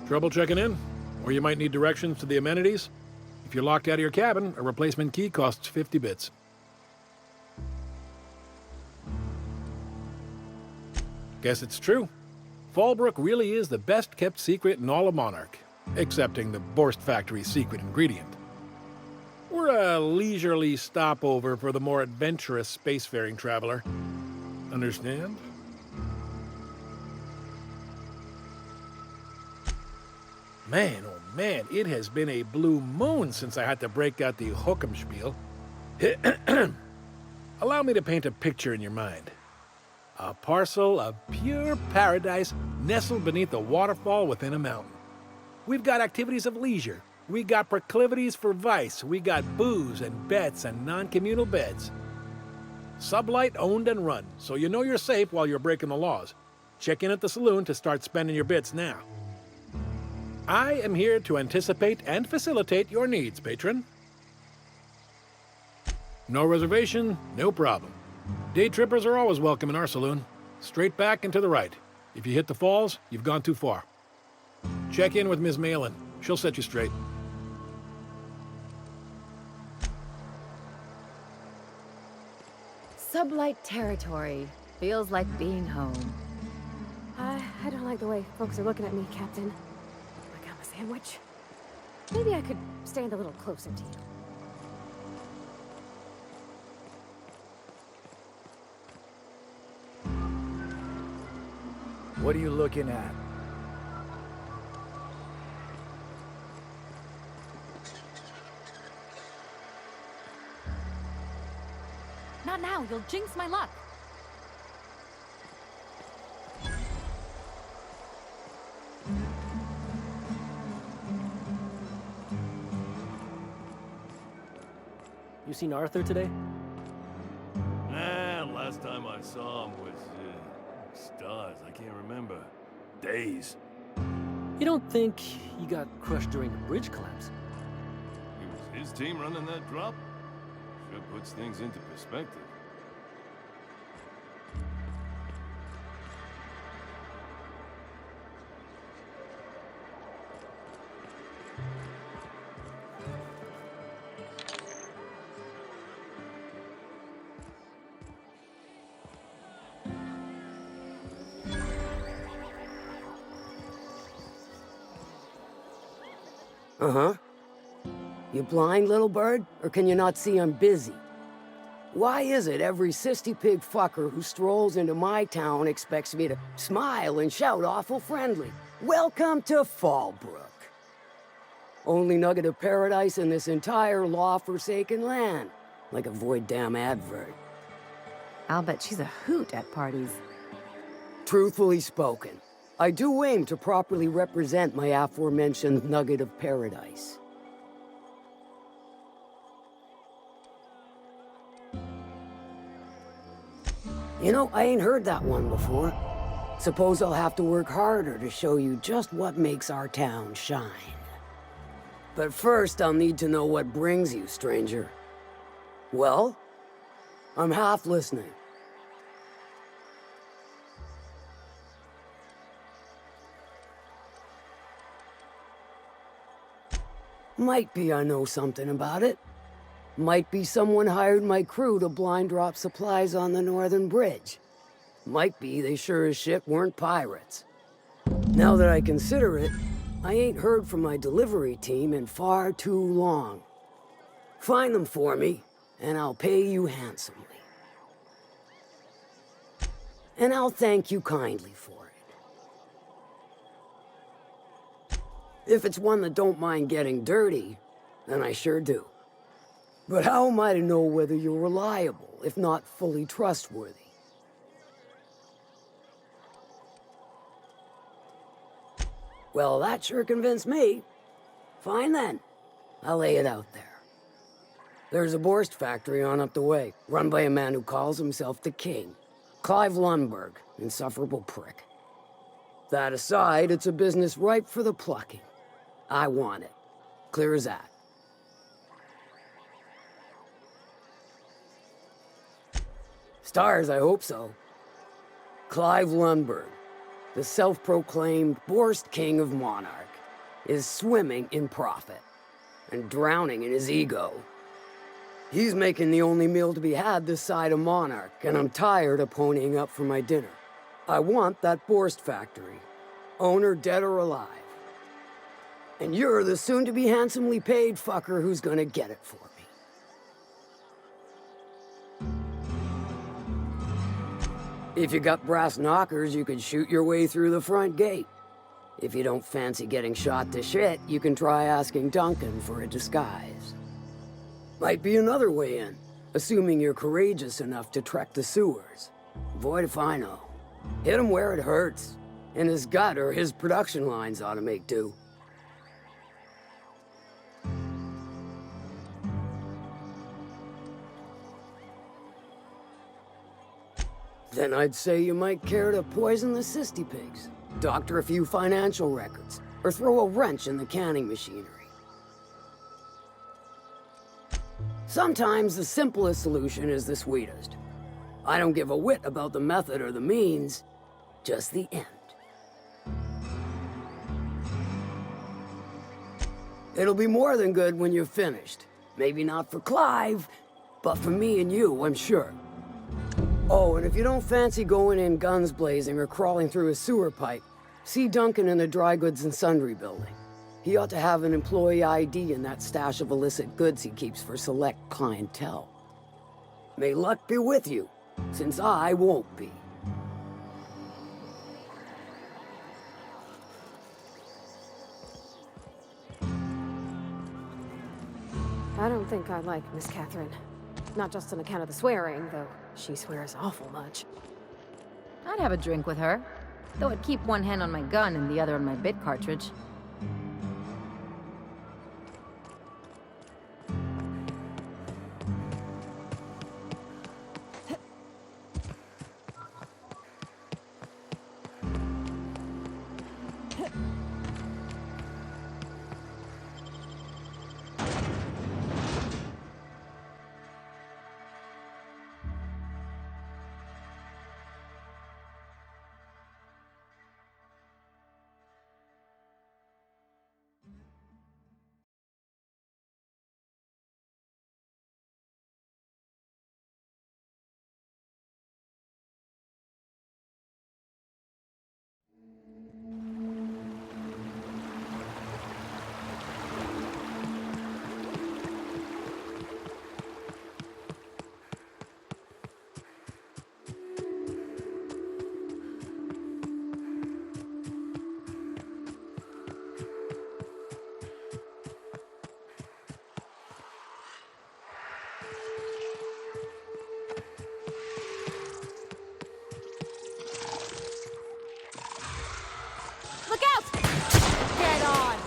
Trouble checking in? Or you might need directions to the amenities? If you're locked out of your cabin, a replacement key costs 50 bits. Guess it's true. Fallbrook really is the best-kept secret in all of Monarch, excepting the Borst Factory's secret ingredient. We're a leisurely stopover for the more adventurous spacefaring traveler. Understand? Man, oh man, it has been a blue moon since I had to break out the hook'em spiel. Allow me to paint a picture in your mind. A parcel of pure paradise nestled beneath a waterfall within a mountain. We've got activities of leisure. We got proclivities for vice. We got booze and bets and non-communal beds. Sublight owned and run, so you know you're safe while you're breaking the laws. Check in at the saloon to start spending your bits now. I am here to anticipate and facilitate your needs, patron. No reservation, no problem. Day trippers are always welcome in our saloon. Straight back and to the right. If you hit the falls, you've gone too far. Check in with Ms. Malin. She'll set you straight. Sublight territory. Feels like being home. I don't like the way folks are looking at me, Captain. Like I'm a sandwich. Maybe I could stand a little closer to you. What are you looking at? Not now, you'll jinx my luck. You seen Arthur today? Nah, last time I saw him was, stars, I can't remember. Days. You don't think he got crushed during the bridge collapse? It was his team running that drop? Sure puts things into perspective. Uh-huh. You blind, little bird? Or can you not see I'm busy? Why is it every sissy pig fucker who strolls into my town expects me to smile and shout awful friendly? Welcome to Fallbrook. Only nugget of paradise in this entire law-forsaken land. Like a void damn advert. I'll bet she's a hoot at parties. Truthfully spoken, I do aim to properly represent my aforementioned nugget of paradise. You know, I ain't heard that one before. Suppose I'll have to work harder to show you just what makes our town shine. But first, I'll need to know what brings you, stranger. Well, I'm half listening. Might be I know something about it. Might be someone hired my crew to blind drop supplies on the northern bridge. Might be they sure as shit weren't pirates. Now that I consider it, I ain't heard from my delivery team in far too long. Find them for me, and I'll pay you handsomely. And I'll thank you kindly for it. If it's one that don't mind getting dirty, then I sure do. But how am I to know whether you're reliable, if not fully trustworthy? Well, that sure convinced me. Fine then. I'll lay it out there. There's a Borst factory on up the way, run by a man who calls himself the King. Clive Lundberg, insufferable prick. That aside, it's a business ripe for the plucking. I want it. Clear as that. Stars, I hope so. Clive Lundberg, the self-proclaimed Borst King of Monarch. is swimming in profit and drowning in his ego. He's making the only meal to be had this side of Monarch, and I'm tired of ponying up for my dinner. I want that Borst factory, owner dead or alive. And you're the soon-to-be handsomely paid fucker who's gonna get it for me. If you got brass knockers, you could shoot your way through the front gate. If you don't fancy getting shot to shit, you can try asking Duncan for a disguise. Might be another way in, assuming you're courageous enough to trek the sewers. Void if I know. Hit him where it hurts. In his gut, or his production lines ought to make do. Then I'd say you might care to poison the cysty pigs, doctor a few financial records, or throw a wrench in the canning machinery. Sometimes the simplest solution is the sweetest. I don't give a whit about the method or the means, just the end. It'll be more than good when you're finished. Maybe not for Clive, but for me and you, I'm sure. Oh, and if you don't fancy going in guns blazing or crawling through a sewer pipe, see Duncan in the dry goods and sundry building. He ought to have an employee ID in that stash of illicit goods he keeps for select clientele. May luck be with you, since I won't be. I don't think I like Miss Catherine. Not just on account of the swearing, though she swears awful much. I'd have a drink with her, though I'd keep one hand on my gun and the other on my bit cartridge. Look out! Get on!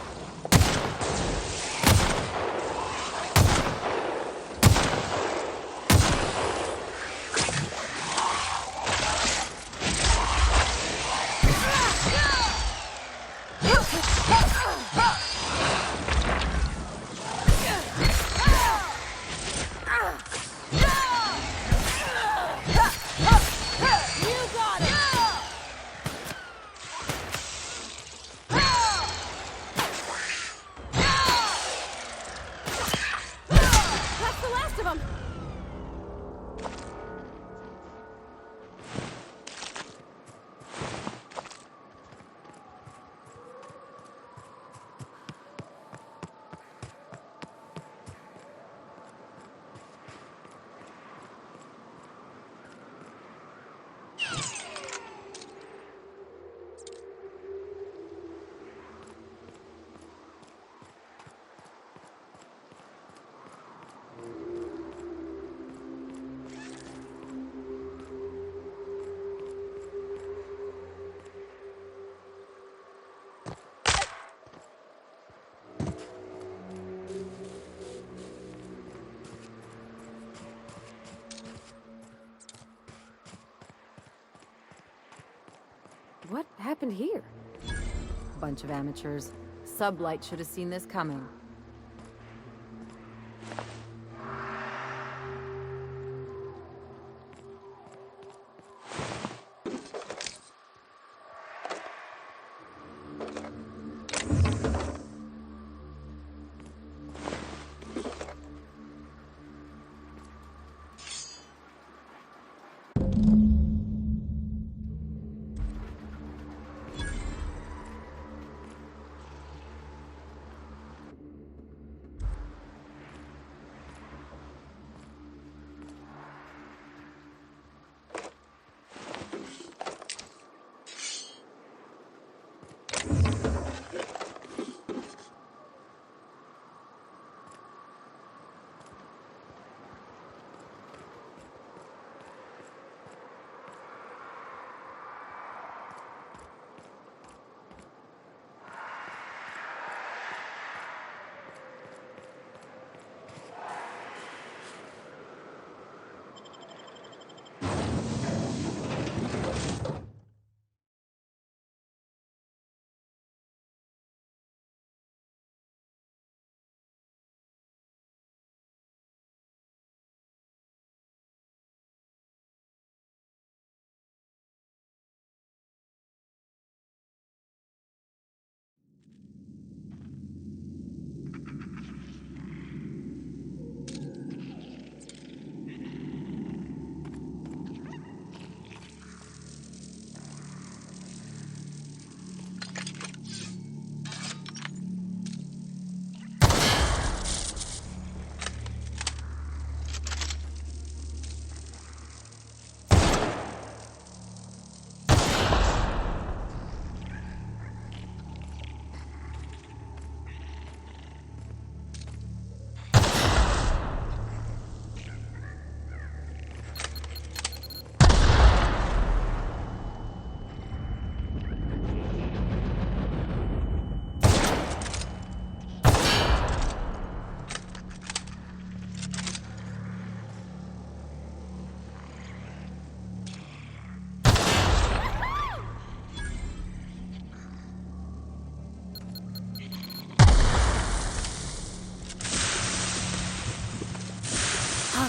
What happened here? Bunch of amateurs. Sublight should have seen this coming.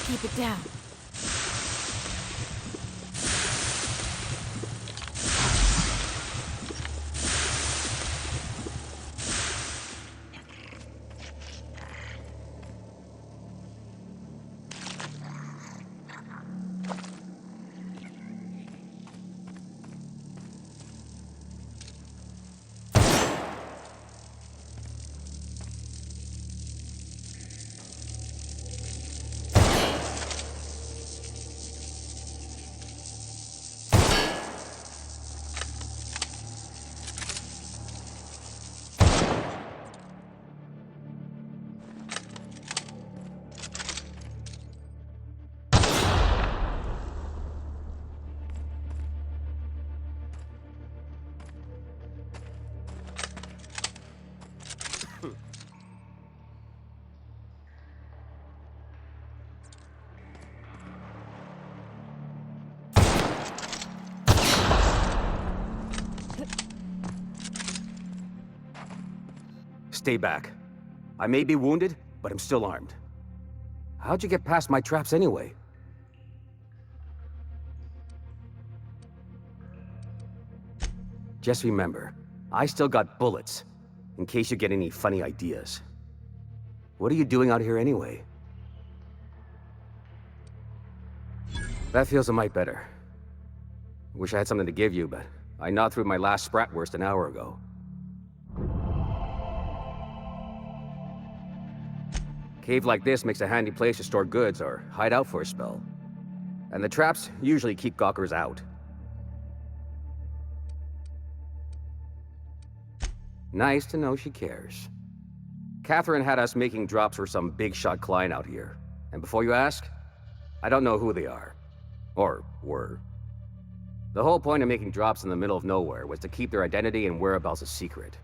keep it down. Stay back. I may be wounded, but I'm still armed. How'd you get past my traps anyway? Just remember, I still got bullets, in case you get any funny ideas. What are you doing out here anyway? That feels a mite better. Wish I had something to give you, but I gnawed through my last Spratwurst an hour ago. Cave like this makes a handy place to store goods or hide out for a spell. And the traps usually keep gawkers out. Nice to know she cares. Catherine had us making drops for some big-shot client out here. And before you ask, I don't know who they are. Or were. The whole point of making drops in the middle of nowhere was to keep their identity and whereabouts a secret.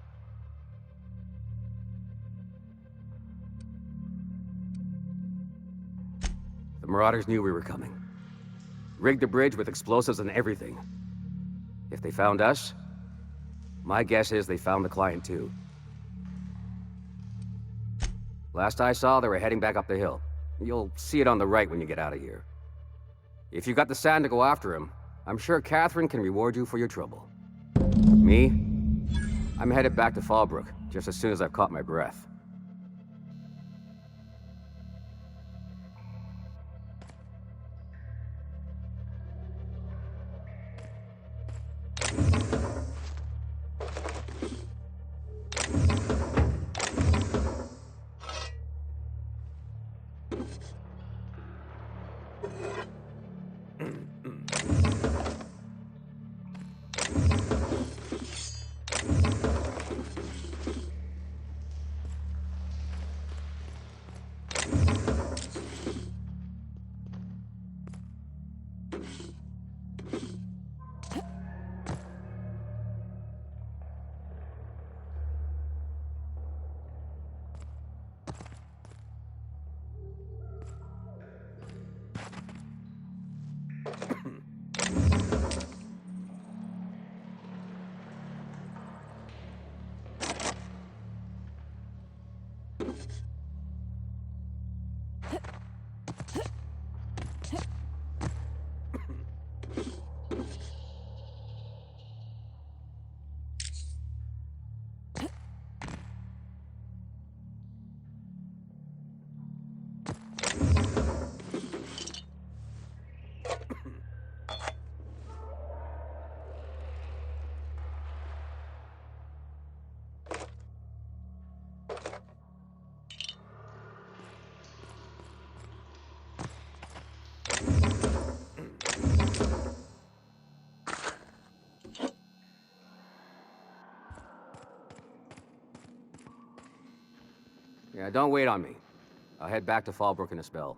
The Marauders knew we were coming. Rigged the bridge with explosives and everything. If they found us, my guess is they found the client too. Last I saw, they were heading back up the hill. You'll see it on the right when you get out of here. If you got the sand to go after him, I'm sure Catherine can reward you for your trouble. Me? I'm headed back to Fallbrook just as soon as I've caught my breath. Yeah, don't wait on me. I'll head back to Fallbrook in a spell.